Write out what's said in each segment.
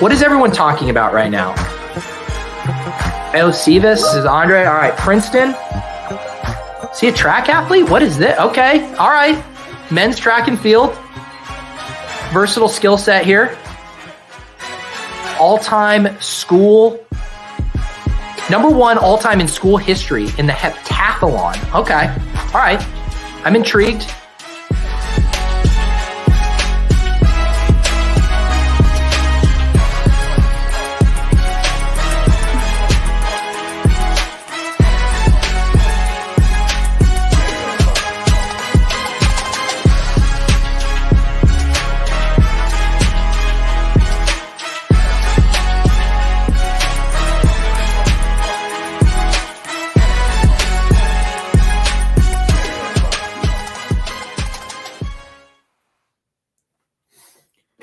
What is everyone talking about right now? Oh, Sevis is Andre. All right, Princeton. Is he a track athlete? What is this? Okay, all right. Men's track and field. Versatile skill set here. All-time school. Number one all-time in school history in the heptathlon. Okay, all right. I'm intrigued.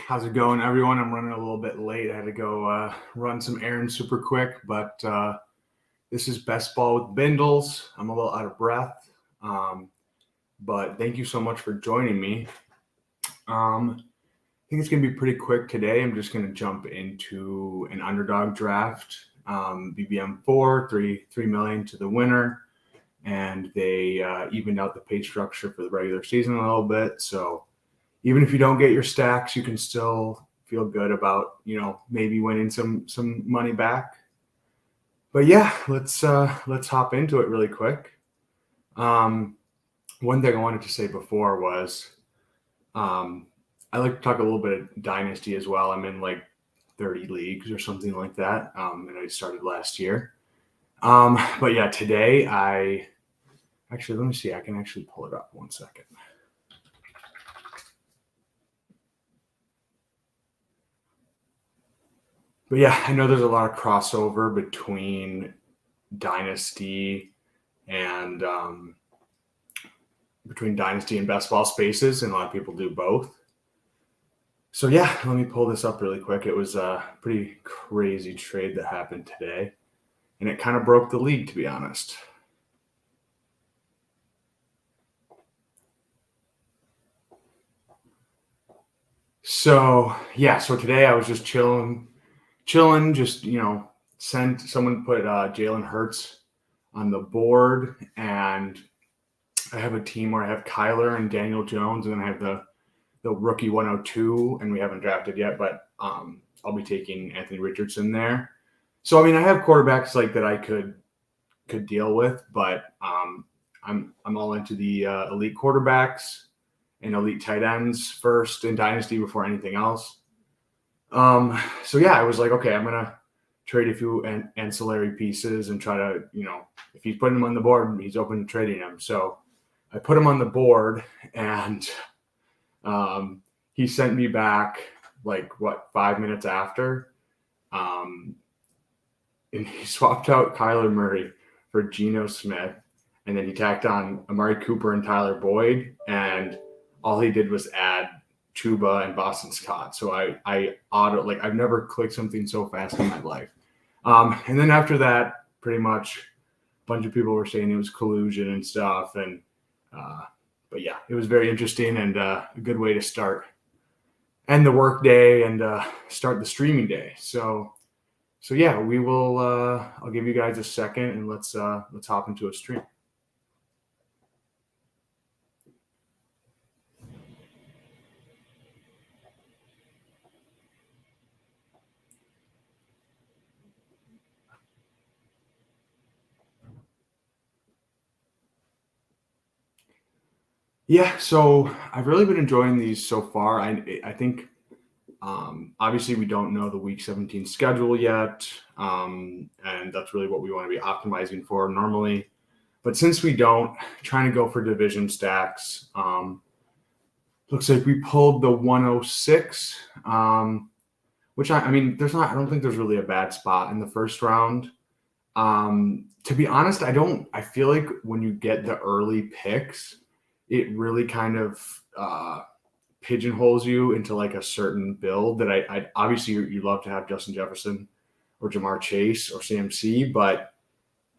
How's it going, everyone? I'm running a little bit late. I had to go run some errands super quick, but this is Bestball with Bindles. I'm a little out of breath, but thank you so much for joining me. I think it's going to be pretty quick today. I'm just going to jump into an Underdog draft. BBM 4, 3 million to the winner, and they evened out the pay structure for the regular season a little bit, so even if you don't get your stacks, you can still feel good about, maybe winning some money back. But yeah, let's hop into it really quick. One thing I wanted to say before was I like to talk a little bit of Dynasty as well. I'm in like 30 leagues or something like that, and I started last year. But yeah, today let me see. I can actually pull it up 1 second. But yeah, I know there's a lot of crossover between Dynasty and Bestball spaces, and a lot of people do both. So yeah, let me pull this up really quick. It was a pretty crazy trade that happened today, and it kind of broke the league, to be honest. So yeah, today I was just chilling, just, someone put Jalen Hurts on the board, and I have a team where I have Kyler and Daniel Jones, and then I have the rookie 102, and we haven't drafted yet, but I'll be taking Anthony Richardson there. So, I mean, I have quarterbacks like that I could deal with, but I'm all into the elite quarterbacks and elite tight ends first in Dynasty before anything else. So yeah, I was like, okay, I'm going to trade a few ancillary pieces and try to, if he's putting them on the board, he's open to trading them. So I put him on the board, and he sent me back 5 minutes after, and he swapped out Kyler Murray for Geno Smith. And then he tacked on Amari Cooper and Tyler Boyd, and all he did was add Chuba and Boston Scott. So I've never clicked something so fast in my life. And then after that, pretty much a bunch of people were saying it was collusion and stuff. And, but yeah, it was very interesting and a good way to end the work day and start the streaming day. So yeah, we will, I'll give you guys a second, and let's hop into a stream. Yeah, so I've really been enjoying these so far. I think obviously we don't know the Week 17 schedule yet, and that's really what we want to be optimizing for normally. But since we don't, trying to go for division stacks. Looks like we pulled the 106, which I don't think there's really a bad spot in the first round. To be honest, I feel like when you get the early picks, it really kind of pigeonholes you into like a certain build that I obviously you love to have Justin Jefferson or Jamar Chase or CMC, but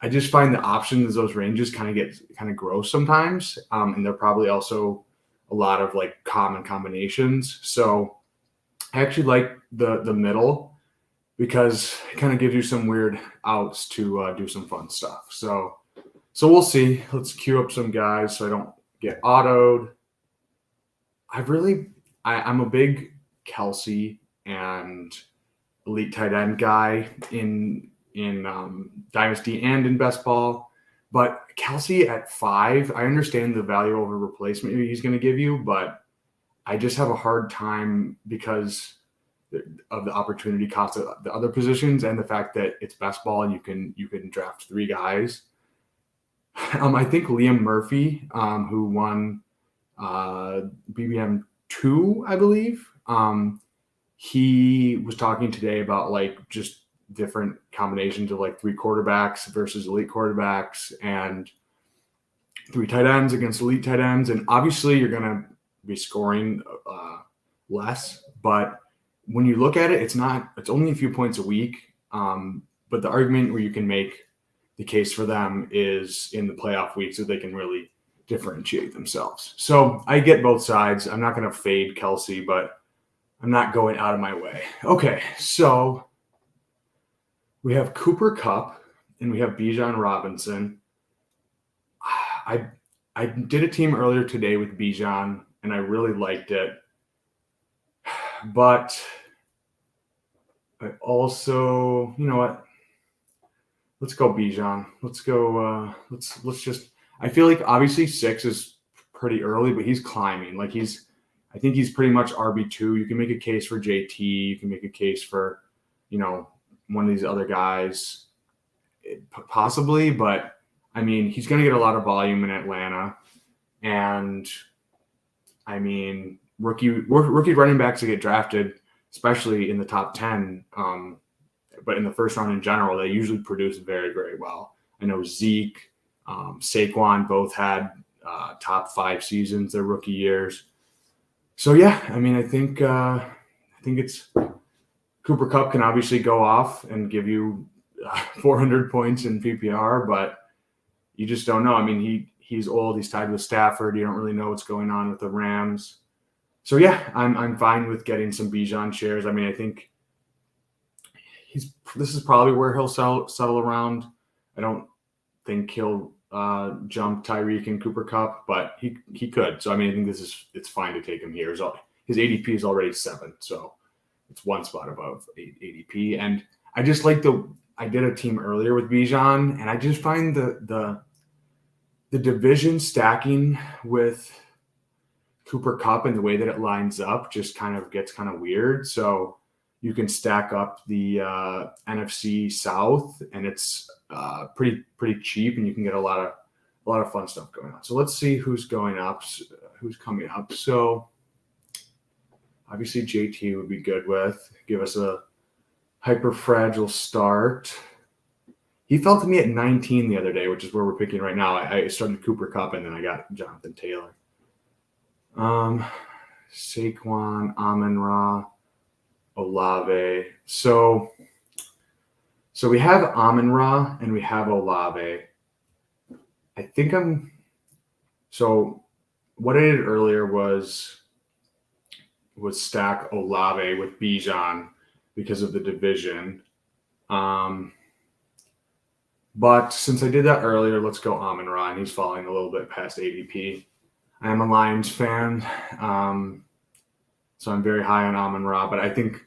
I just find the options, those ranges kind of gross sometimes. And they're probably also a lot of like common combinations. So I actually like the middle. because it kind of gives you some weird outs to do some fun stuff. So we'll see. Let's queue up some guys so I don't get autoed. I'm a big Kelsey and elite tight end guy in Dynasty and in Bestball. But Kelsey at 5, I understand the value over replacement he's going to give you, but I just have a hard time because of the opportunity cost of the other positions and the fact that it's Bestball and you can draft 3 guys. I think Liam Murphy, who won BBM 2, I believe, he was talking today about like just different combinations of like 3 quarterbacks versus elite quarterbacks and 3 tight ends against elite tight ends. And obviously you're going to be scoring less, but when you look at it, it's only a few points a week. But the argument where you can make the case for them is in the playoff week so they can really differentiate themselves. So I get both sides. I'm not going to fade Kelsey, but I'm not going out of my way. Okay, so we have Cooper Kupp and we have Bijan Robinson. I did a team earlier today with Bijan, and I really liked it. But I also, you know what? Let's go Bijan. Let's go. Let's just. I feel like obviously 6 is pretty early, but he's climbing. Like I think he's pretty much RB2. You can make a case for JT. You can make a case for, one of these other guys, possibly. But I mean, he's going to get a lot of volume in Atlanta, and I mean, rookie running backs that get drafted, especially in the top 10, but in the first round in general, they usually produce very, very well. I know Zeke, Saquon both had top 5 seasons their rookie years. So yeah, I mean, I think it's Cooper Kupp can obviously go off and give you 400 points in PPR, but you just don't know. I mean, he's old. He's tied with Stafford. You don't really know what's going on with the Rams. So yeah, I'm fine with getting some Bijan shares. I mean, I think this is probably where he'll settle around. I don't think he'll jump Tyreek and Cooper Kupp, but he could. So I mean, I think it's fine to take him here. His ADP is already 7, so it's 1 spot above ADP. And I just like I did a team earlier with Bijan, and I just find the division stacking with Cooper Kupp and the way that it lines up just kind of gets kind of weird. So you can stack up the NFC South, and it's pretty cheap, and you can get a lot of fun stuff going on. So let's see who's coming up. So obviously JT would be good with. Give us a hyper fragile start. He fell to me at 19 the other day, which is where we're picking right now. I started Cooper Kupp, and then I got Jonathan Taylor. Saquon, Amon-Ra, Olave. So we have Amon-Ra and we have Olave. I think so what I did earlier was stack Olave with Bijan because of the division. But since I did that earlier, let's go Amon-Ra, and he's falling a little bit past ADP. I am a Lions fan, so I'm very high on Amon-Ra, but I think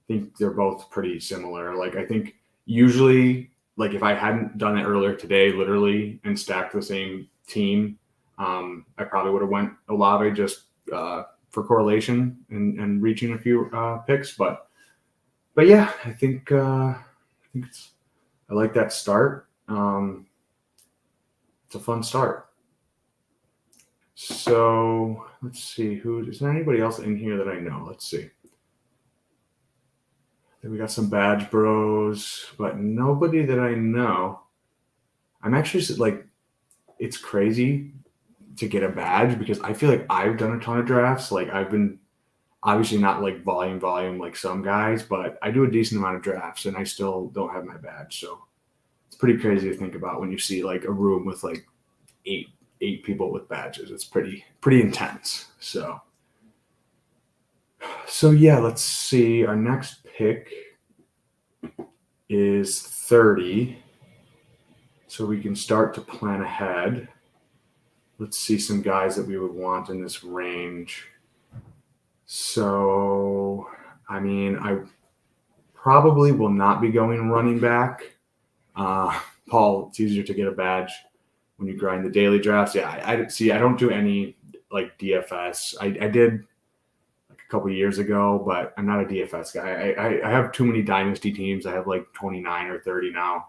they're both pretty similar. Like, I think usually, like, if I hadn't done it earlier today, literally, and stacked the same team, I probably would have went Olave just for correlation and reaching a few picks. But yeah, I think I like that start. It's a fun start. So let's see, is there anybody else in here that I know? Let's see. Then we got some badge bros, but nobody that I know. I'm actually like, it's crazy to get a badge because I feel like I've done a ton of drafts. Like, I've been obviously not like volume like some guys, but I do a decent amount of drafts and I still don't have my badge. So it's pretty crazy to think about when you see like a room with like eight people with badges. It's pretty intense. So yeah, let's see. Our next pick is 30. So we can start to plan ahead. Let's see some guys that we would want in this range. So, I mean, I probably will not be going running back. Paul, it's easier to get a badge when you grind the daily drafts. Yeah, I don't do any like DFS. I did like a couple years ago, but I'm not a DFS guy. I have too many dynasty teams. I have like 29 or 30 now,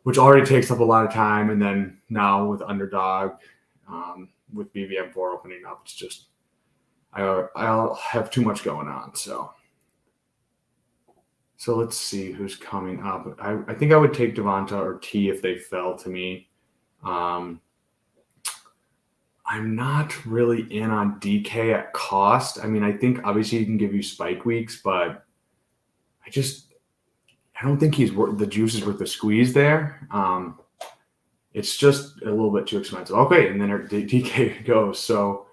which already takes up a lot of time. And then now with Underdog, with BVM4 opening up, it's just I'll have too much going on. So let's see who's coming up. I think I would take Devonta or T if they fell to me. I'm not really in on DK at cost. I mean, I think obviously he can give you spike weeks, but I don't think the juice is worth the squeeze there. It's just a little bit too expensive. Okay, and then DK goes. So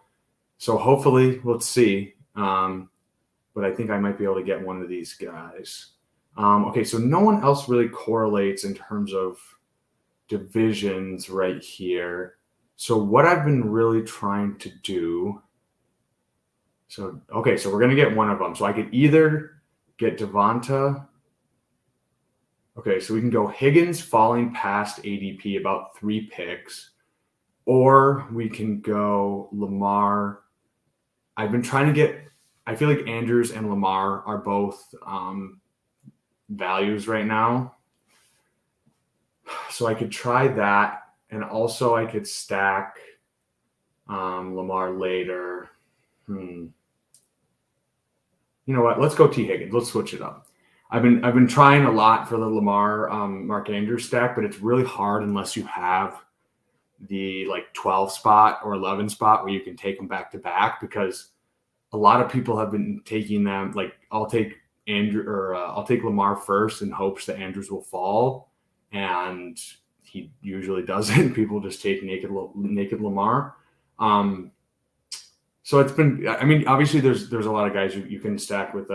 hopefully, let's see. But I think I might be able to get one of these guys. Okay, so no one else really correlates in terms of divisions right here. So what I've been really trying to do. So we're gonna get one of them. So I could either get Devonta. Okay, so we can go Higgins falling past ADP about 3 picks, or we can go Lamar. I've been trying to get. I feel like Andrews and Lamar are both values right now. So I could try that, and also I could stack Lamar later. You know what? Let's go T. Higgins. Let's switch it up. I've been trying a lot for the Lamar Mark Andrews stack, but it's really hard unless you have the like 12 spot or 11 spot where you can take them back to back, because a lot of people have been taking them. Like I'll take Lamar first in hopes that Andrews will fall, and he usually doesn't. People just take naked Lamar. So it's been. I mean, obviously there's a lot of guys you can stack with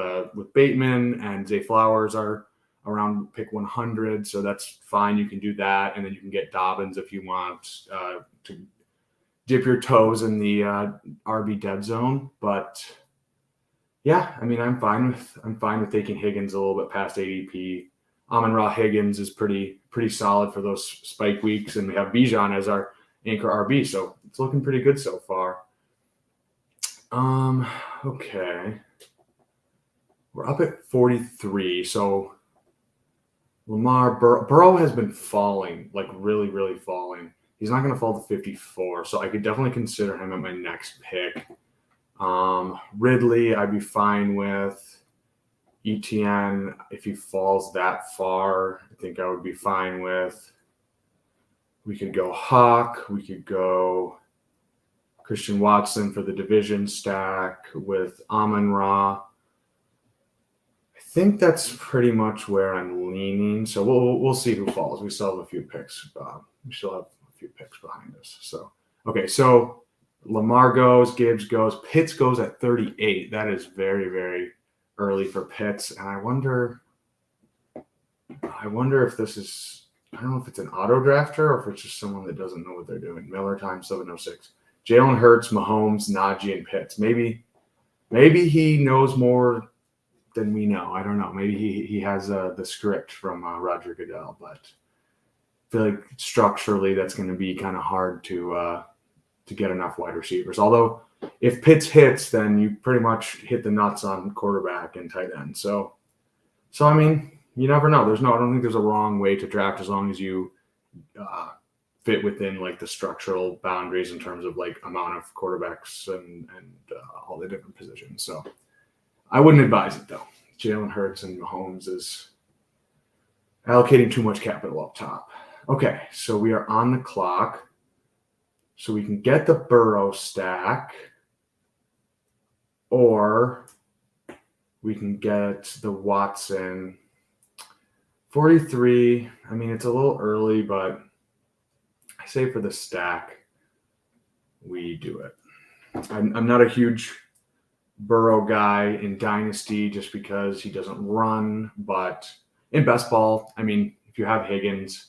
Bateman, and Zay Flowers are around pick 100, so that's fine. You can do that, and then you can get Dobbins if you want to dip your toes in the RB dead zone. But yeah, I mean, I'm fine with taking Higgins a little bit past ADP. Amon-Ra Higgins is pretty solid for those spike weeks, and we have Bijan as our anchor RB, so it's looking pretty good so far. Okay. We're up at 43. So Lamar Burrow has been falling, like really, really falling. He's not going to fall to 54. So I could definitely consider him at my next pick. Ridley, I'd be fine with. ETN, if he falls that far, I think I would be fine with. We could go Hawk. We could go Christian Watson for the division stack with Amon-Ra. I think that's pretty much where I'm leaning. So we'll see who falls. We still have a few picks. We still have a few picks behind us. So okay, so Lamar goes, Gibbs goes, Pitts goes at 38. That is very, very early for Pitts, and I wonder if this is. I don't know if it's an auto drafter or if it's just someone that doesn't know what they're doing. Miller time 706. Jalen Hurts, Mahomes, Najee, and Pitts. Maybe he knows more than we know. I don't know. Maybe he has the script from Roger Goodell, but I feel like structurally that's going to be kind of hard to get enough wide receivers. Although if Pitts hits, then you pretty much hit the nuts on quarterback and tight end. So I mean, you never know. I don't think there's a wrong way to draft as long as you fit within like the structural boundaries in terms of like amount of quarterbacks and all the different positions. So I wouldn't advise it though. Jalen Hurts and Mahomes is allocating too much capital up top. Okay, so we are on the clock. So we can get the Burrow stack, or we can get the Watson 43. I mean, it's a little early, but I say for the stack, we do it. I'm not a huge Burrow guy in Dynasty just because he doesn't run, but in best ball, I mean, if you have Higgins,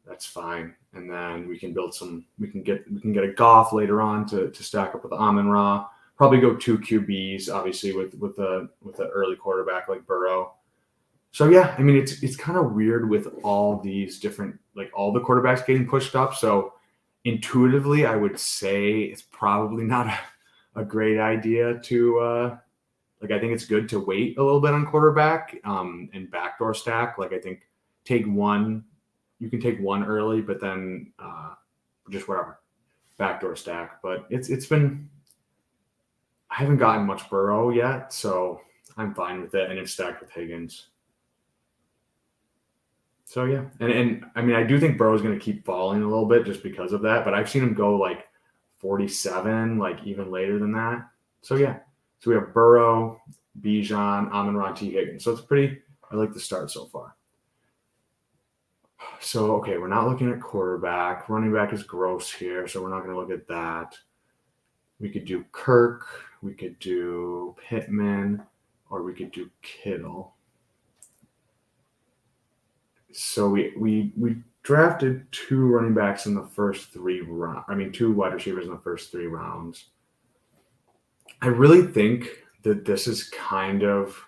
that's fine. And then we can build some. We can get a Goff later on to stack up with Amon-Ra. Probably go 2 QBs, obviously with the early quarterback like Burrow. So yeah, I mean it's kind of weird with all these different, like all the quarterbacks getting pushed up. So intuitively, I would say it's probably not a great idea to like. I think it's good to wait a little bit on quarterback and backdoor stack. Like I think take one. You can take one early, but then just whatever backdoor stack. But it's been. I haven't gotten much Burrow yet, so I'm fine with it, and it's stacked with Higgins. So yeah, and I mean I do think Burrow's going to keep falling a little bit just because of that, but I've seen him go like 47, like even later than that. So yeah, so we have Burrow, Bijan, Amon-Ra, T. Higgins. So it's pretty. I like the start so far. So, okay, we're not looking at quarterback. Running back is gross here, so we're not going to look at that. We could do Kirk. We could do Pittman, or we could do Kittle. So we drafted 2 running backs in the first 3 rounds. I mean, 2 wide receivers in the first 3 rounds. I really think that this is kind of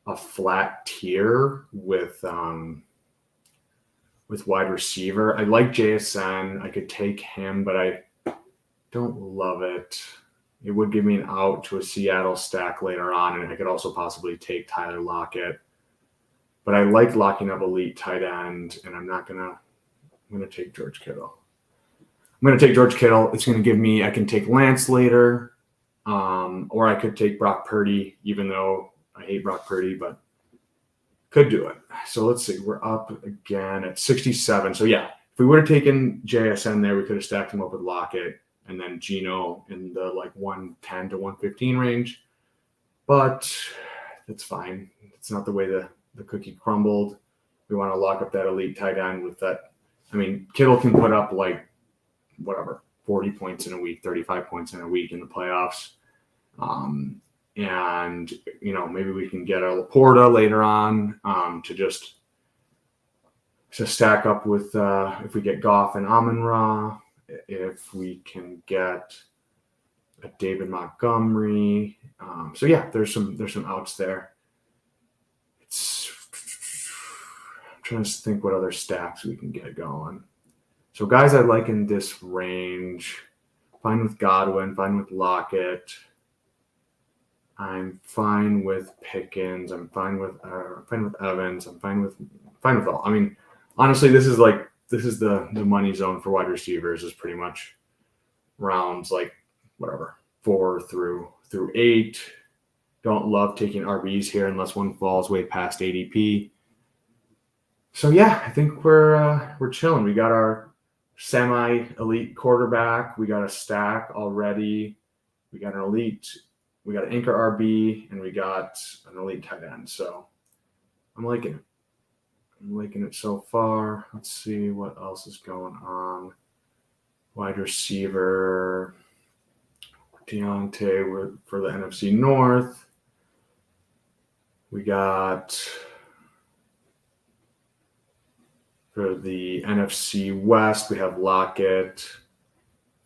a flat tier with wide receiver. I like JSN. I could take him, but I don't love it. It would give me an out to a Seattle stack later on, and I could also possibly take Tyler Lockett. But I like locking up elite tight end, and I'm going to take George Kittle. I'm going to take George Kittle. It's going to give me, I can take Lance later, or I could take Brock Purdy, even though I hate Brock Purdy, but could do it. So let's see. We're up again at 67. So yeah, if we would have taken JSN there, we could have stacked him up with Lockett and then Geno in the like 110 to 115 range. But that's fine. It's not the way the cookie crumbled. We want to lock up that elite tight end with that. I mean, Kittle can put up like whatever, 40 points in a week, 35 points in a week in the playoffs. And, you know, maybe we can get a Laporta later on to stack up with if we get Goff and Amon-Ra, if we can get a David Montgomery. So yeah, there's some outs there. I'm trying to think what other stacks we can get going. So guys I like in this range, fine with Godwin, fine with Lockett. I'm fine with Pickens. I'm fine with Evans. I'm fine with all. I mean, honestly, this is the money zone for wide receivers is pretty much rounds like whatever 4 through 8. Don't love taking RBs here unless one falls way past ADP. So yeah, I think we're chilling. We got our semi-elite quarterback. We got a stack already. We got an elite. We got an anchor RB, and we got an elite tight end. So I'm liking it. I'm liking it so far. Let's see what else is going on. Wide receiver, Deontay for the NFC North. We got for the NFC West, we have Lockett.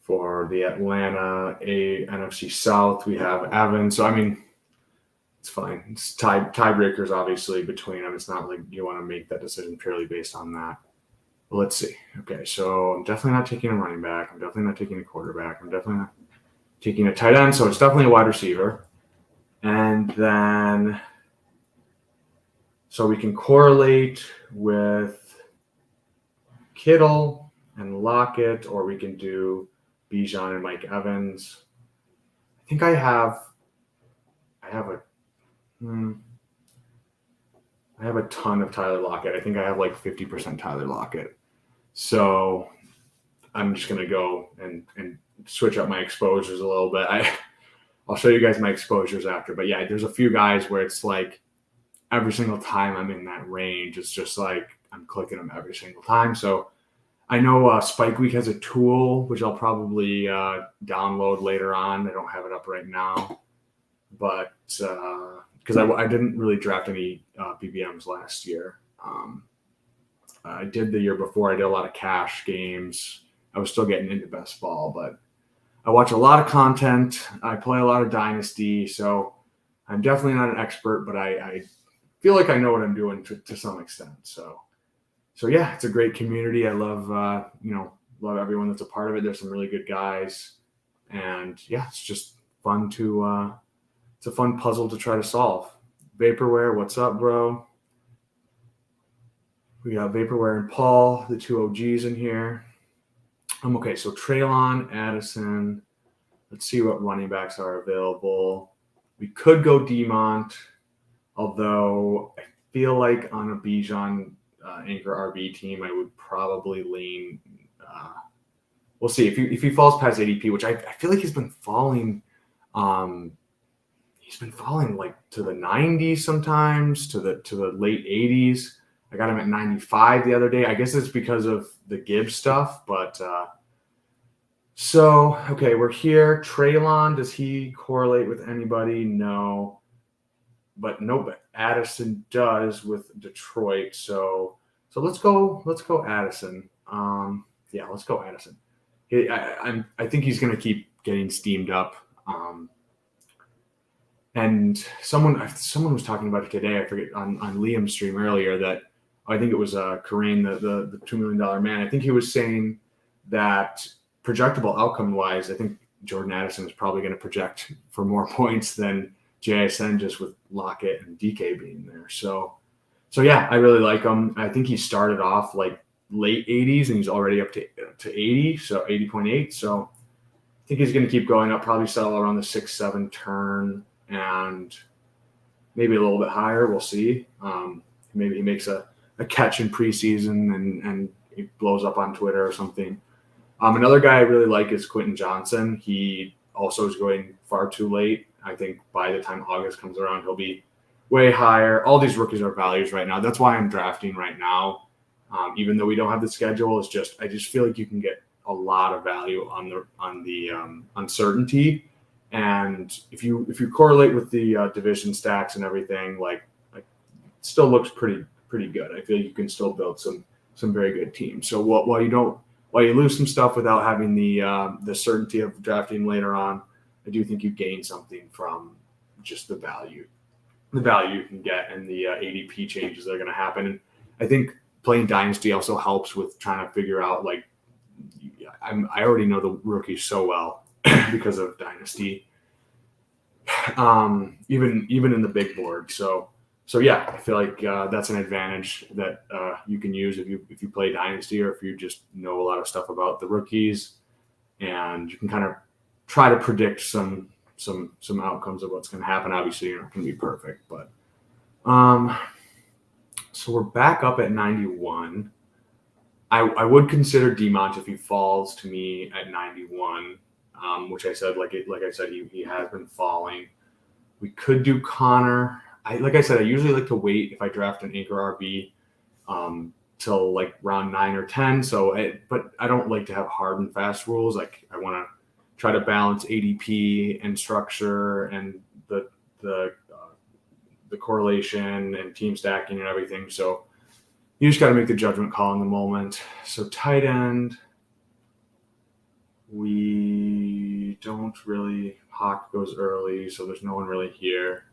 For the Atlanta NFC South, we have Evans. So, I mean, it's fine. It's tiebreakers, obviously, between them. It's not like you want to make that decision purely based on that. But let's see. Okay, so I'm definitely not taking a running back. I'm definitely not taking a quarterback. I'm definitely not taking a tight end. So it's definitely a wide receiver. And then, so we can correlate with Kittle and Lockett, or we can do Bijan and Mike Evans. I think I have a ton of Tyler Lockett. I think I have like 50% Tyler Lockett. So I'm just going to go and switch up my exposures a little bit. I'll show you guys my exposures after. But yeah, there's a few guys where it's like every single time I'm in that range, it's just like I'm clicking them every single time. So I know Spike Week has a tool, which I'll probably download later on. I don't have it up right now. But because I didn't really draft any BBMs last year. I did the year before. I did a lot of cash games. I was still getting into Bestball, but I watch a lot of content. I play a lot of Dynasty, so I'm definitely not an expert, but I feel like I know what I'm doing to some extent. So yeah, it's a great community. I love love everyone that's a part of it. There's some really good guys, and yeah, it's just fun to it's a fun puzzle to try to solve. Vaporware, what's up, bro? We got Vaporware and Paul, the two OGs in here. Okay, so Traylon, Addison. Let's see what running backs are available. We could go Demont, although I feel like on a Bijan anchor RB team, I would probably lean. We'll see if he falls past ADP, which I feel like he's been falling. He's been falling like to the 90s sometimes, to the late 80s. I got him at 95 the other day. I guess it's because of the Gibbs stuff, but so okay, we're here. Traylon, does he correlate with anybody? No, but Addison does with Detroit. So let's go Addison. Yeah, let's go Addison. I think he's going to keep getting steamed up. And someone was talking about it today. I forget on Liam's stream earlier that I think it was Kareem, the $2 million man. I think he was saying that projectable outcome wise, I think Jordan Addison is probably going to project for more points than JSN just with Lockett and DK being there. So yeah, I really like him. I think he started off like late 80s and he's already up to 80, so 80.8. So I think he's going to keep going up, probably settle around the 6-7 turn and maybe a little bit higher. We'll see. Maybe he makes a catch in preseason and he blows up on Twitter or something. Another guy I really like is Quentin Johnson. He also is going far too late. I think by the time August comes around, he'll be way higher. All these rookies are values right now. That's why I'm drafting right now. Even though we don't have the schedule, I just feel like you can get a lot of value on the uncertainty. And if you correlate with the division stacks and everything, like it still looks pretty good. I feel like you can still build some very good teams. So while you lose some stuff without having the certainty of drafting later on, I do think you gain something from just the value you can get and the ADP changes that are going to happen. And I think playing Dynasty also helps with trying to figure out I already know the rookies so well because of Dynasty, even in the big board. So yeah, I feel like that's an advantage that you can use if you play Dynasty or if you just know a lot of stuff about the rookies, and you can kind of try to predict some outcomes of what's going to happen. Obviously, you're not going to be perfect, but so we're back up at 91. I would consider Demont if he falls to me at 91, which I said, like I said, he has been falling. We could do Connor. Like I said, I usually like to wait if I draft an anchor RB till like round 9 or 10. But I don't like to have hard and fast rules. Like I want to try to balance ADP and structure and the correlation and team stacking and everything. So you just got to make the judgment call in the moment. So tight end, we don't really. Hawk goes early, so there's no one really here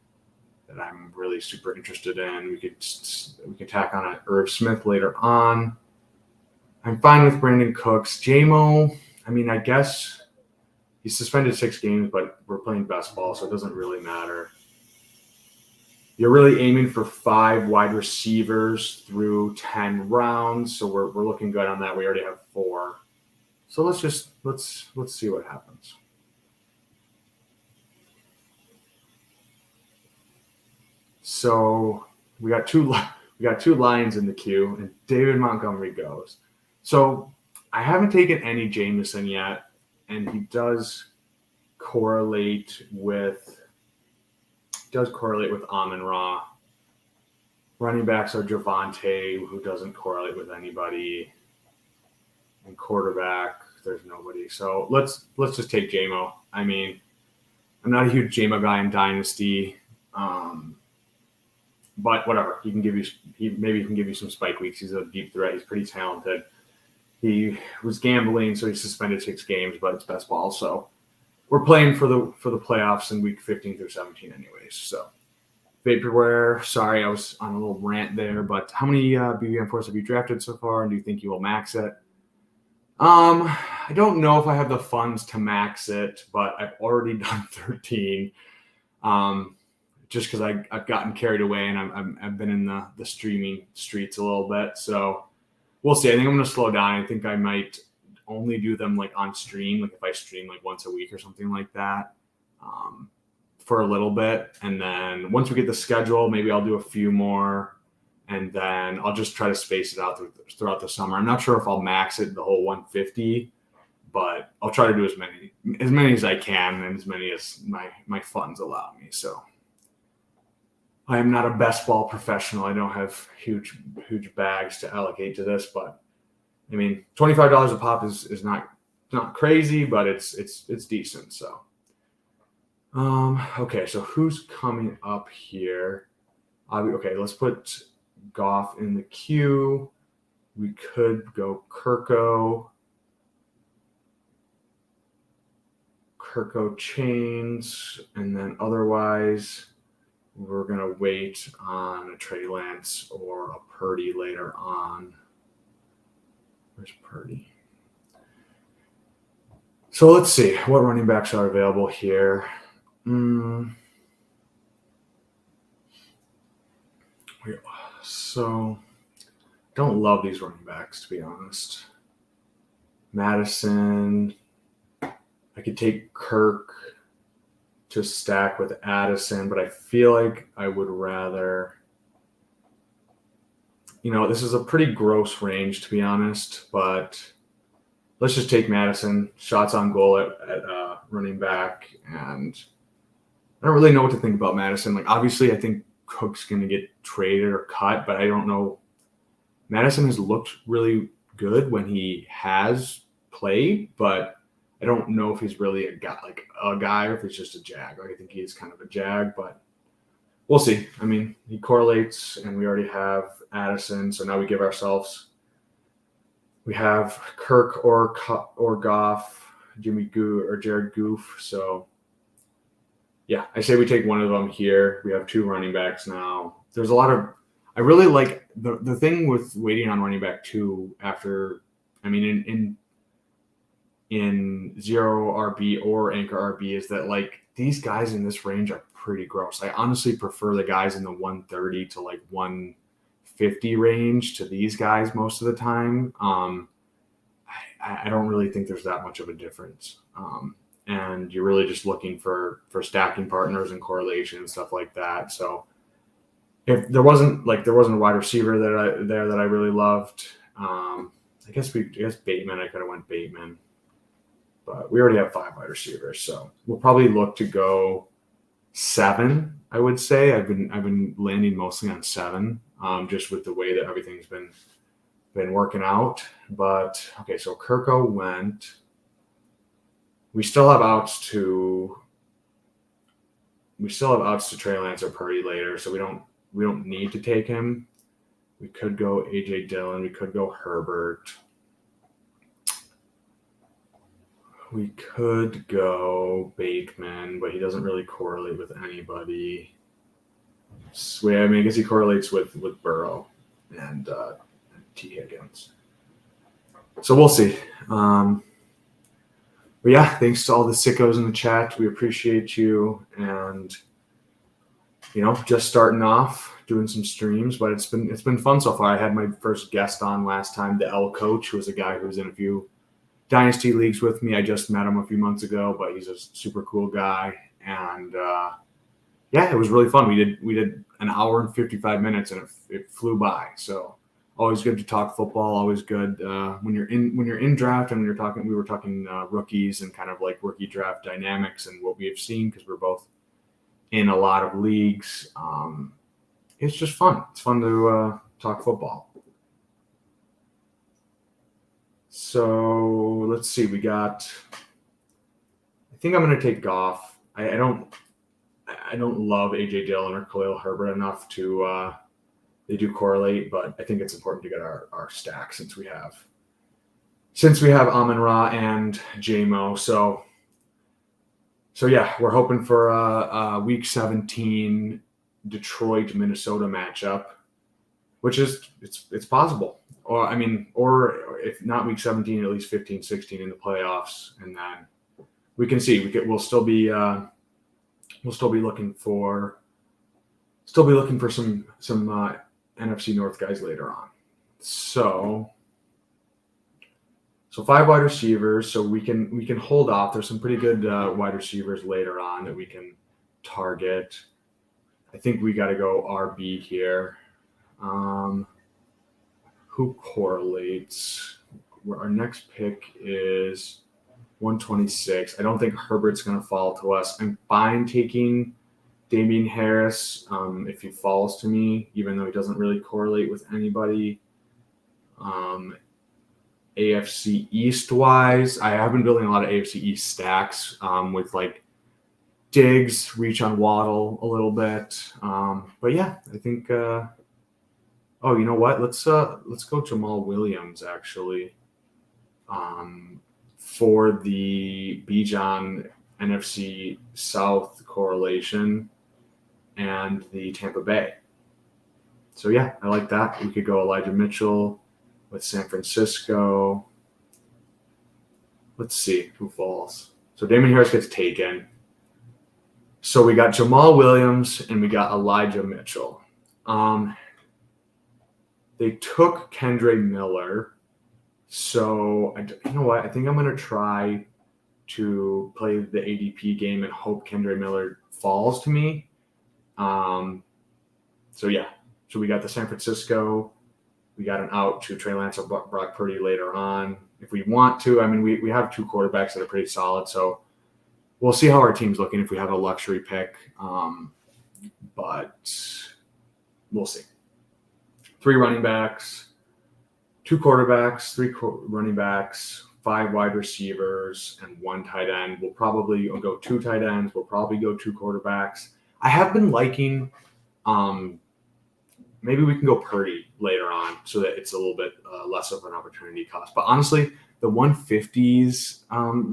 that I'm really super interested in. We could tack on a Irv Smith later on. I'm fine with Brandon Cooks. JMO, I mean, I guess he's suspended 6 games, but we're playing best ball, so it doesn't really matter. You're really aiming for 5 wide receivers through 10 rounds, so we're looking good on that. We already have 4. So let's see what happens. So we got two Lions in the queue, and David Montgomery goes. So I haven't taken any Jameson yet, and he does correlate with Amon-Ra. Running backs are Javonte, who doesn't correlate with anybody, and quarterback, there's nobody. So let's just take JMO. I mean, I'm not a huge JMO guy in Dynasty. but whatever. He can give you maybe he can give you some spike weeks. He's a deep threat. He's pretty talented. He was gambling, so he suspended 6 games, but it's best ball. So we're playing for the playoffs in week 15 through 17 anyways. So vaporware, sorry, I was on a little rant there, but how many BBM4s have you drafted so far, and do you think you will max it? I don't know if I have the funds to max it, but I've already done 13. Just because I've gotten carried away and I've been in the streaming streets a little bit. So we'll see. I think I'm going to slow down. I think I might only do them like on stream, like if I stream like once a week or something like that, for a little bit. And then once we get the schedule, maybe I'll do a few more, and then I'll just try to space it out throughout the summer. I'm not sure if I'll max it the whole 150, but I'll try to do as many as I can and as many as my funds allow me. So I am not a best ball professional. I don't have huge bags to allocate to this, but I mean, $25 a pop is not crazy, but it's decent. So, okay. So who's coming up here? Okay, let's put Goff in the queue. We could go Kirko Chains, and then otherwise we're going to wait on a Trey Lance or a Purdy later on. Where's Purdy? So let's see what running backs are available here. So don't love these running backs, to be honest. Madison. I could take Kirk to stack with Addison, but I feel like I would rather, this is a pretty gross range, to be honest, but let's just take Madison, shots on goal at running back, and I don't really know what to think about Madison. Like, obviously, I think Cook's going to get traded or cut, but I don't know. Madison has looked really good when he has played, but I don't know if he's really a guy or if he's just a jag. Like, I think he's kind of a jag, but we'll see. I mean, he correlates, and we already have Addison, so now we have Kirk or Goff, Jimmy Goo or Jared Goof. So yeah, I say we take one of them here. We have 2 running backs now. There's a lot of – I really like the thing with waiting on running back 2 after – I mean, in zero RB or anchor RB is that, like, these guys in this range are pretty gross. I honestly prefer the guys in the 130 to like 150 range to these guys most of the time. I don't really think there's that much of a difference. And you're really just looking for stacking partners and correlation and stuff like that. So if there wasn't a wide receiver that I really loved, I guess Bateman, I could have went Bateman. But we already have 5 wide receivers, so we'll probably look to go 7. I would say I've been landing mostly on 7, just with the way that everything's been working out. But okay, so Kirko went. We still have outs to Trey Lance or Purdy later, so we don't need to take him. We could go AJ Dillon. We could go Herbert. We could go Bateman, but he doesn't really correlate with anybody. So, I mean, I guess he correlates with Burrow and T. Higgins. So we'll see. But yeah, thanks to all the sickos in the chat. We appreciate you. And, just starting off, doing some streams, but it's been fun so far. I had my first guest on last time, the L Coach, who was a guy who was in a few Dynasty leagues with me. I just met him a few months ago, but he's a super cool guy. And yeah, it was really fun. We did an hour and 55 minutes, and it flew by. So always good to talk football. Always good when you're in draft, and we were talking rookies and kind of like rookie draft dynamics and what we have seen, because we're both in a lot of leagues. It's just fun. It's fun to talk football. So let's see. I think I'm going to take Goff. I don't I don't love AJ Dillon or Khalil Herbert enough to they do correlate, but I think it's important to get our stack since we have Amon-Ra and JMO. So yeah, we're hoping for a Week 17 Detroit Minnesota matchup, which is it's possible. Or if not Week 17, at least 15, 16 in the playoffs, and then we can see. We'll still be looking for some NFC North guys later on. So 5 wide receivers, so we can hold off. There's some pretty good wide receivers later on that we can target. I think we got to go RB here. Who correlates? Our next pick is 126. I don't think Herbert's going to fall to us. I'm fine taking Damian Harris if he falls to me, even though he doesn't really correlate with anybody. AFC East wise, I have been building a lot of AFC East stacks with like Diggs, reach on Waddle a little bit. But yeah, I think oh, you know what? Let's go Jamal Williams actually. For the Bijan NFC South correlation and the Tampa Bay. So yeah, I like that. We could go Elijah Mitchell with San Francisco. Let's see who falls. So Damian Harris gets taken. So we got Jamal Williams and we got Elijah Mitchell. They took Kendre Miller. So you know what? I think I'm going to try to play the ADP game and hope Kendre Miller falls to me. So yeah. So we got the San Francisco. We got an out to Trey Lance or Brock Purdy later on. If we want to, we have 2 quarterbacks that are pretty solid. So we'll see how our team's looking if we have a luxury pick. But we'll see. 3 running backs, 2 quarterbacks, 3 running backs, 5 wide receivers, and 1 tight end. We'll probably go 2 tight ends. We'll probably go 2 quarterbacks. I have been liking maybe we can go Purdy later on so that it's a little bit less of an opportunity cost. But honestly, the 150s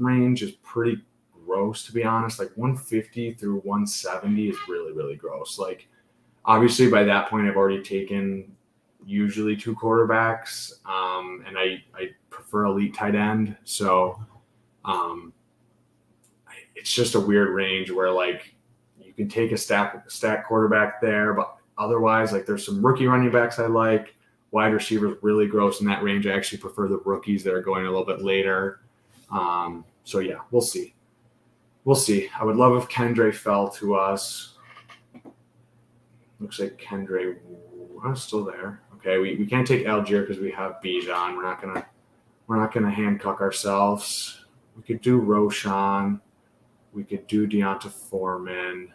range is pretty gross, to be honest. Like 150 through 170 is really, really gross. Like obviously by that point, I've already taken usually 2 quarterbacks and I prefer elite tight end. So it's just a weird range where like you can take a stack quarterback there, but otherwise, like there's some rookie running backs I like. Wide receivers really gross in that range. I actually prefer the rookies that are going a little bit later. So yeah, we'll see. I would love if Kendre fell to us. Looks like Kendre is still there. Okay, we can't take Algier because we have Bijan. We're not gonna handcuff ourselves. We could do Roshan. We could do Deonta Foreman.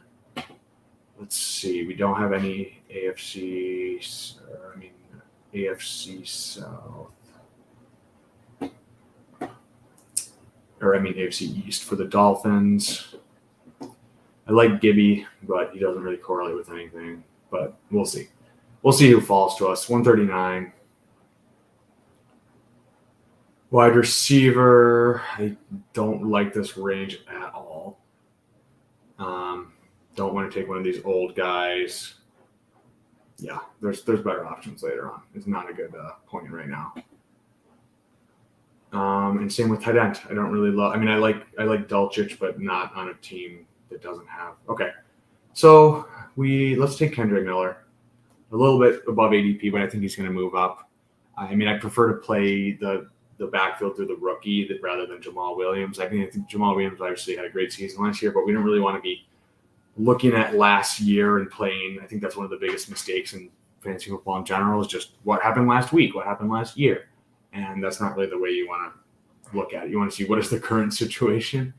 Let's see. We don't have any AFC South. AFC East for the Dolphins. I like Gibby, but he doesn't really correlate with anything. But we'll see. We'll see who falls to us. 139. Wide receiver. I don't like this range at all. Don't want to take one of these old guys. Yeah, there's better options later on. It's not a good point right now. And same with tight end. I don't really love. I like Dulcich, but not on a team that doesn't have. Okay, so let's take Kendre Miller. A little bit above ADP, but I think he's going to move up. I prefer to play the backfield through the rookie rather than Jamal Williams. I think Jamal Williams obviously had a great season last year, but we don't really want to be looking at last year and playing. I think that's one of the biggest mistakes in fantasy football in general is just what happened last week, what happened last year. And that's not really the way you want to look at it. You want to see what is the current situation.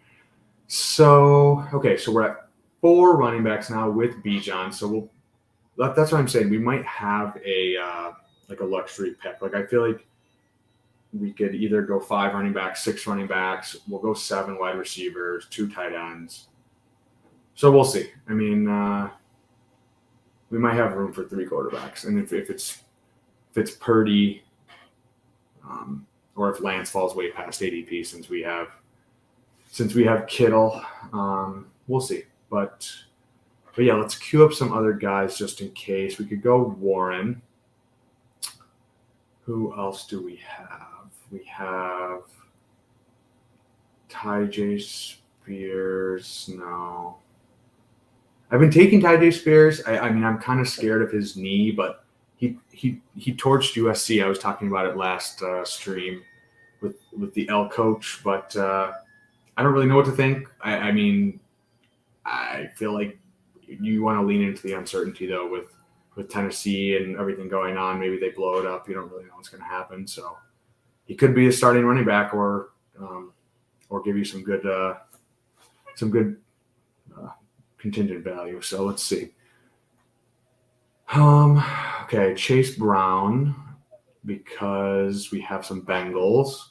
So we're at 4 running backs now with Bijan. So that's what I'm saying. We might have a luxury pick. Like I feel like we could either go 5 running backs, 6 running backs. We'll go 7 wide receivers, 2 tight ends. So we'll see. I mean, we might have room for 3 quarterbacks, and if it's Purdy, or if Lance falls way past ADP, since we have Kittle, we'll see. But yeah, let's queue up some other guys just in case. We could go Warren. Who else do we have? We have Ty Spears. No. I've been taking Ty Spears. I mean, I'm kind of scared of his knee, but he torched USC. I was talking about it last stream with the L coach, but I don't really know what to think. I mean, I feel like you want to lean into the uncertainty, though, with Tennessee and everything going on. Maybe they blow it up. You don't really know what's going to happen. So he could be a starting running back, or give you some good contingent value. So let's see. Okay, Chase Brown, because we have some Bengals.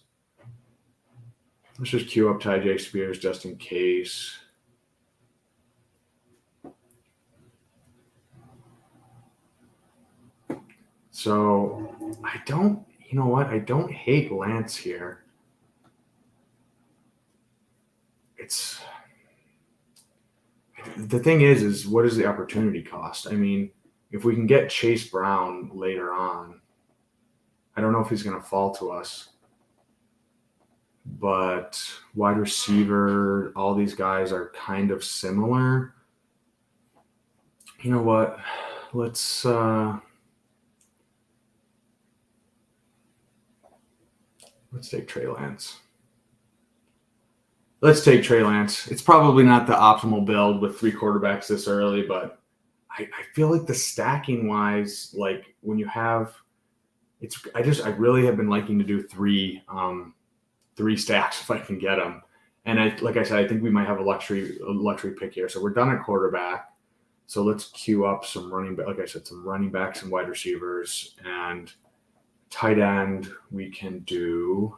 Let's just queue up Ty Spears just in case. So I don't hate Lance here. The thing is what is the opportunity cost? I mean, if we can get Chase Brown later on, I don't know if he's going to fall to us. But wide receiver, all these guys are kind of similar. You know what? Let's take Trey Lance. It's probably not the optimal build with 3 quarterbacks this early, but I feel like the stacking wise, like when you have, I really have been liking to do 3 stacks if I can get them. And like I said, I think we might have a luxury pick here. So we're done at quarterback. So let's queue up some running back. Like I said, some running backs and wide receivers, and tight end. We can do.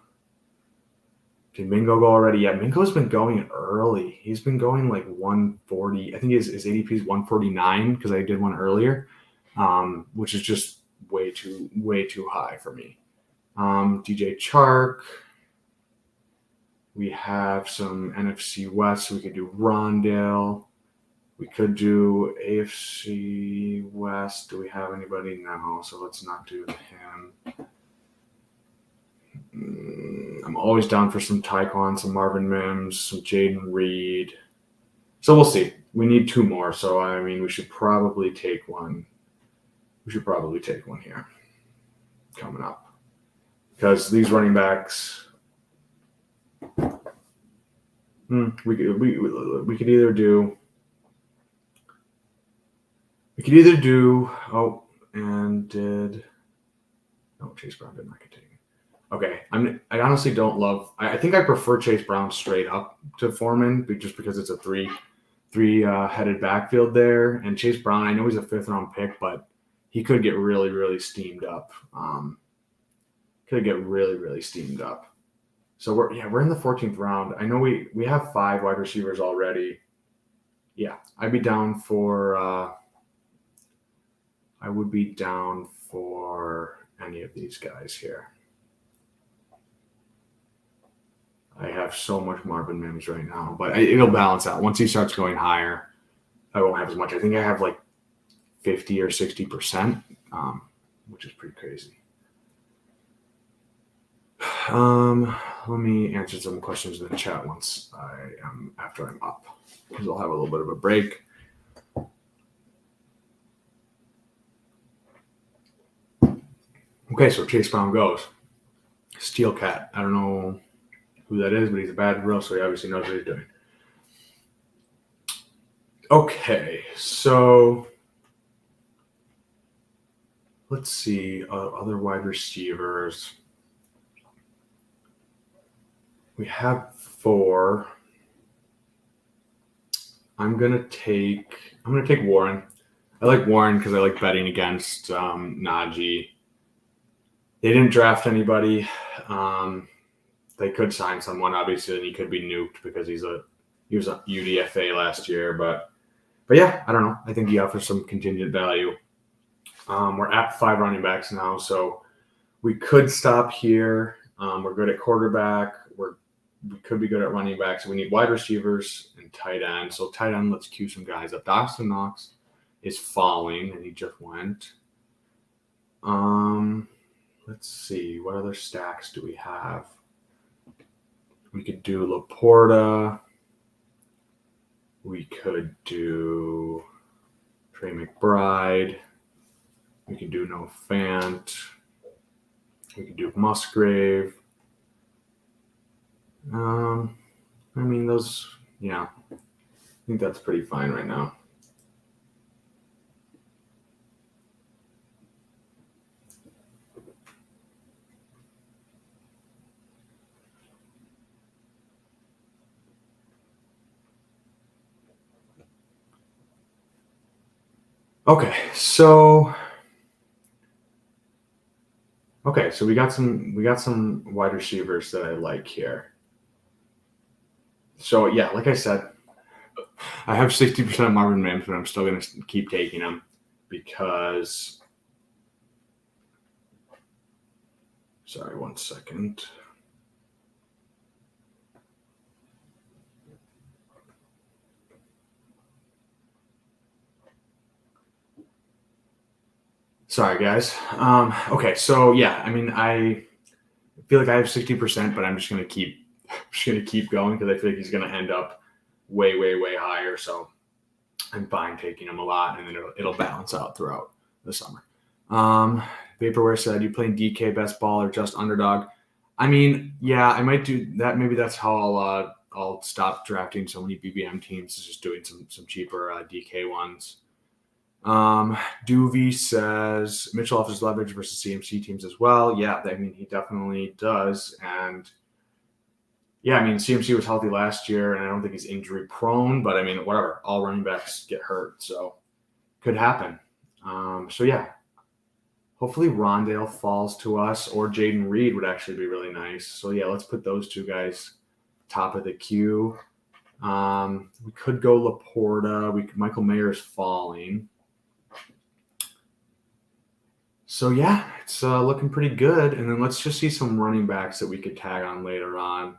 Did Mingo go already? Yeah, Mingo's been going early. He's been going like 140. I think his ADP is 149 because I did one earlier, which is just way too high for me. DJ Chark. We have some NFC West. So we could do Rondale. We could do AFC West. Do we have anybody? No, so let's not do him. I'm always down for some Tyquan, some Marvin Mims, some Jaden Reed. So we'll see. We need 2 more. So, I mean, we should probably take one. Here coming up. Because these running backs, we could either do. Oh, and did. No, Chase Brown did not get taken. Okay, I honestly don't love. I think I prefer Chase Brown straight up to Foreman, just because it's a three headed backfield there. And Chase Brown, I know he's a 5th round pick, but he could get really, really steamed up. So we're in the 14th round. I know we have 5 wide receivers already. Yeah, I'd be down for. I would be down for any of these guys here. I have so much Marvin Mims right now, but it'll balance out. Once he starts going higher, I won't have as much. I think I have like 50 or 60%, which is pretty crazy. Let me answer some questions in the chat after I'm up, because I'll have a little bit of a break. Okay, so Chase Brown goes. Steel Cat. I don't know who that is, but he's a bad drill, so he obviously knows what he's doing. Okay, so let's see other wide receivers. We have 4. I'm gonna take Warren. I like Warren because I like betting against Najee. They didn't draft anybody. They could sign someone, obviously, and he could be nuked because he was a UDFA last year. But But yeah, I don't know. I think he offers some contingent value. We're at 5 running backs now, so we could stop here. We're good at quarterback. We could be good at running backs. We need wide receivers and tight end. So tight end, let's cue some guys up. Dawson Knox is falling, and he just went. Let's see. What other stacks do we have? We could do Laporta. We could do Trey McBride. We could do Noah Fant. We could do Musgrave. I mean, those, yeah, I think that's pretty fine right now. Okay, so we got some wide receivers that I like here. So yeah, like I said, I have 60% Marvin Mims, but I'm still going to keep taking him because. Sorry, 1 second. Sorry, guys. Okay, so yeah, I mean, I feel like I have 60%, but I'm just gonna keep going because I feel like he's gonna end up way, way, way higher. So I'm fine taking him a lot, and then it'll balance out throughout the summer. Vaporware said, "You playing DK best ball or just underdog?" I mean, yeah, I might do that. Maybe that's how I'll stop drafting so many BBM teams. Is just doing some cheaper DK ones. Duvey says Mitchell offers leverage versus CMC teams as well. Yeah, I mean, he definitely does. And yeah, I mean, CMC was healthy last year, and I don't think he's injury prone, but I mean, whatever. All running backs get hurt, so could happen. So yeah, hopefully Rondale falls to us, or Jaden Reed would actually be really nice. So yeah, let's put those two guys top of the queue. We could go Laporta. Michael Mayer's falling. So yeah, it's looking pretty good. And then let's just see some running backs that we could tag on later on.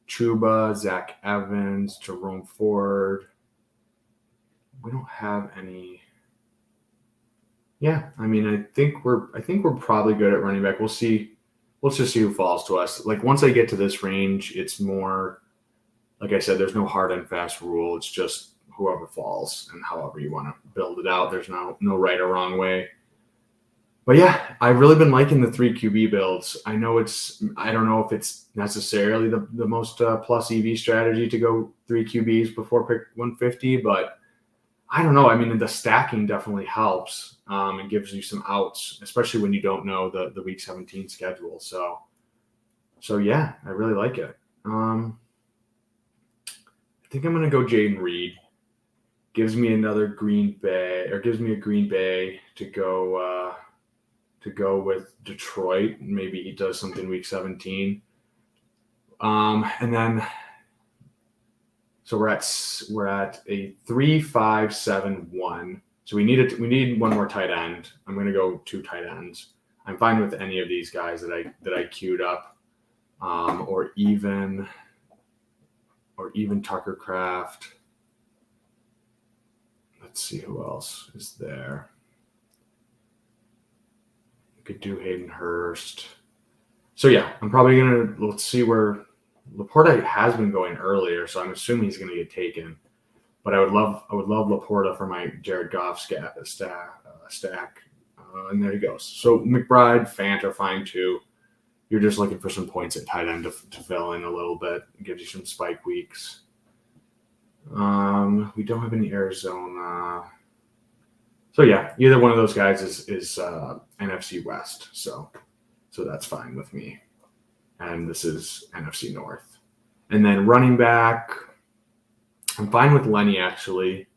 Chuba, Zach Evans, Jerome Ford. We don't have any. Yeah, I mean, I think we're probably good at running back. We'll see. Let's just see who falls to us. Like once I get to this range, it's more, like I said, there's no hard and fast rule. It's just whoever falls and however you want to build it out. There's no right or wrong way. But yeah, I've really been liking the 3 QB builds. I don't know if it's necessarily the most plus EV strategy to go 3 QBs before pick 150, but I don't know. I mean, the stacking definitely helps and gives you some outs, especially when you don't know the week 17 schedule. So yeah, I really like it. I think I'm going to go Jaden Reed. Gives me a Green Bay to go with Detroit. Maybe he does something week 17. And then so we're at a 3-5-7-1. So we need one more tight end. I'm going to go 2 tight ends. I'm fine with any of these guys that I queued up, or even Tucker Kraft. Let's see who else is there. Could do Hayden Hurst. So yeah, I'm probably let's see where Laporta has been going earlier, so I'm assuming he's gonna get taken. But I would love Laporta for my Jared Goff stack. And there he goes. So McBride, Fant are fine too. You're just looking for some points at tight end to fill in a little bit. It gives you some spike weeks. We don't have any Arizona. So yeah, either one of those guys is NFC West, so that's fine with me. And this is NFC North. And then running back, I'm fine with Lenny actually,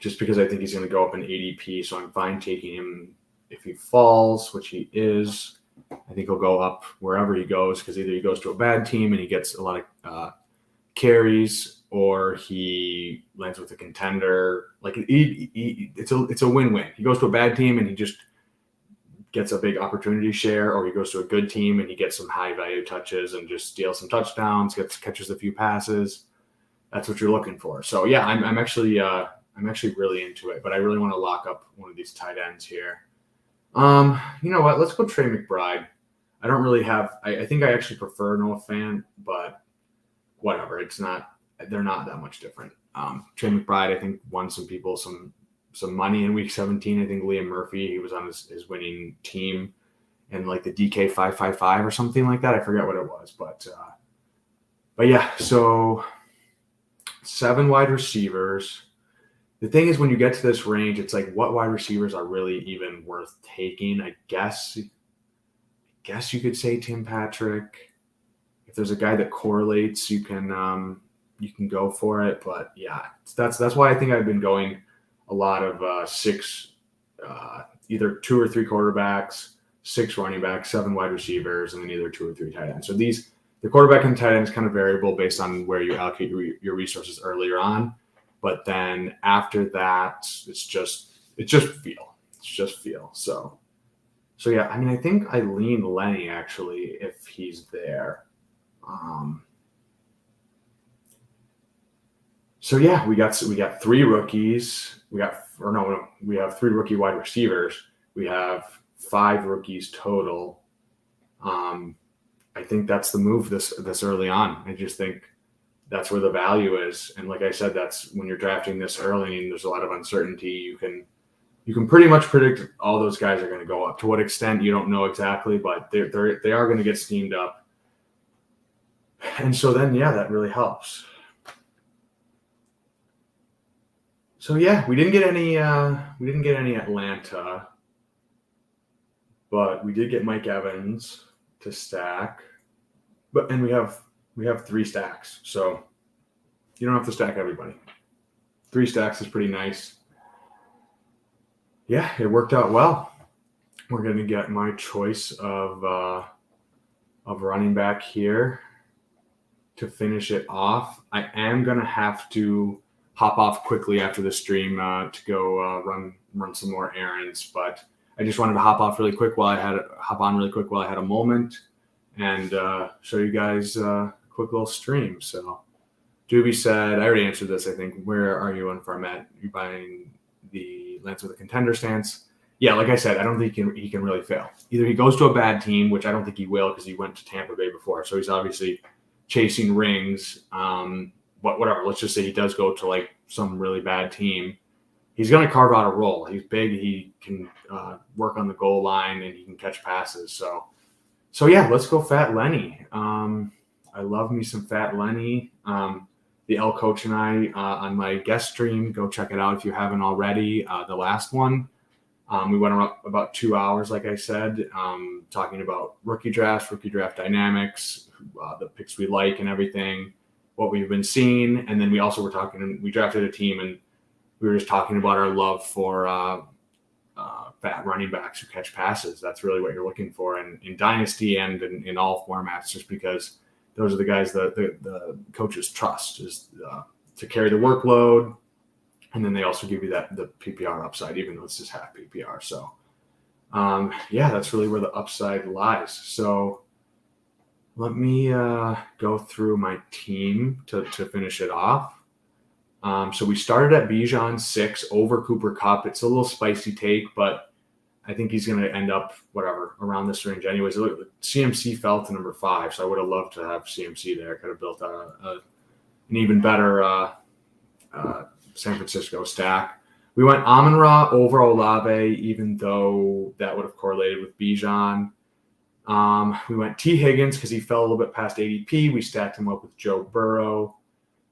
just because I think he's going to go up in ADP, so I'm fine taking him if he falls, which he is. I think he'll go up wherever he goes because either he goes to a bad team and he gets a lot of carries, or he lands with a contender. Like it's a win-win. He goes to a bad team and he just gets a big opportunity share, or he goes to a good team and he gets some high value touches and just steals some touchdowns, catches a few passes. That's what you're looking for. So yeah, I'm actually really into it, but I really want to lock up one of these tight ends here. You know what? Let's go Trey McBride. I don't really have. I think I actually prefer Noah Fant, but whatever. They're not that much different. Trey McBride, I think, won some people some money in week 17. I think Liam Murphy, he was on his winning team in like the DK 555 or something like that. I forget what it was, but yeah. So 7 wide receivers. The thing is, when you get to this range, it's like, what wide receivers are really even worth taking? I guess you could say Tim Patrick. If there's a guy that correlates, you can go for it. But yeah, that's why I think I've been going a lot of 6, either 2 or 3 quarterbacks, 6 running backs, 7 wide receivers, and then either 2 or 3 tight ends. So the quarterback and tight end is kind of variable based on where you allocate your resources earlier on. But then after that, it's just feel. It's just feel. So yeah, I mean, I think I lean Lenny actually if he's there. So yeah, we got 3 rookies. We have 3 rookie wide receivers. We have 5 rookies total. I think that's the move this early on. I just think that's where the value is. And like I said, that's when you're drafting this early and there's a lot of uncertainty. You can pretty much predict all those guys are going to go up. To what extent, you don't know exactly, but they are going to get steamed up. And so then, yeah, that really helps. So yeah, we didn't get any Atlanta, but we did get Mike Evans to stack. And we have 3 stacks, so you don't have to stack everybody. 3 stacks is pretty nice. Yeah, it worked out well. We're going to get my choice of running back here to finish it off. I am going to have to hop off quickly after the stream to go run some more errands, but I just wanted to hop on really quick while I had a moment and show you guys a quick little stream. So Doobie said, I already answered this, I think. Where are you on Farmet? You buying the Lance with a contender stance? Yeah, like I said, I don't think he can really fail. Either he goes to a bad team, which I don't think he will because he went to Tampa Bay before. So he's obviously chasing rings. Whatever. Let's just say he does go to like some really bad team. He's going to carve out a role. He's big. He can work on the goal line and he can catch passes. So yeah, let's go Fat Lenny. I love me some Fat Lenny. The L Coach and I on my guest stream, go check it out if you haven't already. The last one, we went around about 2 hours, like I said, talking about rookie draft dynamics, the picks we like and everything, what we've been seeing. And then we also we drafted a team and we were just talking about our love for fat running backs who catch passes. That's really what you're looking for in Dynasty and in all formats, just because those are the guys that the coaches trust is to carry the workload. And then they also give you the PPR upside, even though it's just half PPR. So, yeah, that's really where the upside lies. So let me go through my team to finish it off. So we started at Bijan 6 over Cooper Kupp. It's a little spicy take, but I think he's going to end up, around this range anyways. CMC fell to number 5, so I would have loved to have CMC there. Could have built an even better San Francisco stack. We went Amon-Ra over Olave, even though that would have correlated with Bijan. We went T. Higgins because he fell a little bit past ADP. We stacked him up with Joe Burrow.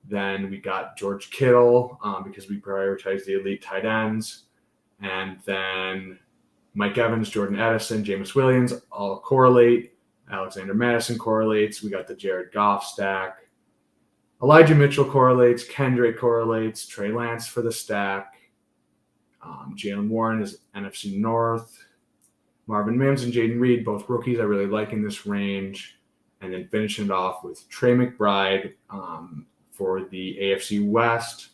Then we got George Kittle because we prioritized the elite tight ends. And then Mike Evans, Jordan Edison, Jameis Williams all correlate. Alexander Madison correlates. We got the Jared Goff stack. Elijah Mitchell correlates. Kendrick correlates. Trey Lance for the stack. Jalen Warren is NFC North. Marvin Mims and Jaden Reed, both rookies I really like in this range. And then finishing it off with Trey McBride for the AFC West,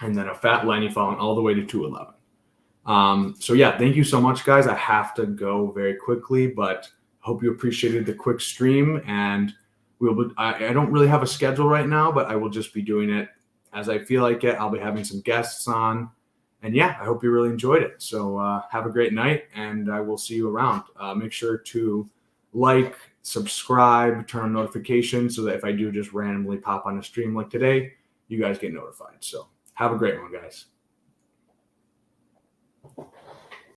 and then a fat Lenny falling all the way to 211. So yeah, thank you so much, guys. I have to go very quickly, but hope you appreciated the quick stream. And I don't really have a schedule right now, but I will just be doing it as I feel like it. I'll be having some guests on. And yeah, I hope you really enjoyed it. So have a great night, and I will see you around. Make sure to like, subscribe, turn on notifications so that if I do just randomly pop on a stream like today, you guys get notified. So have a great one, guys.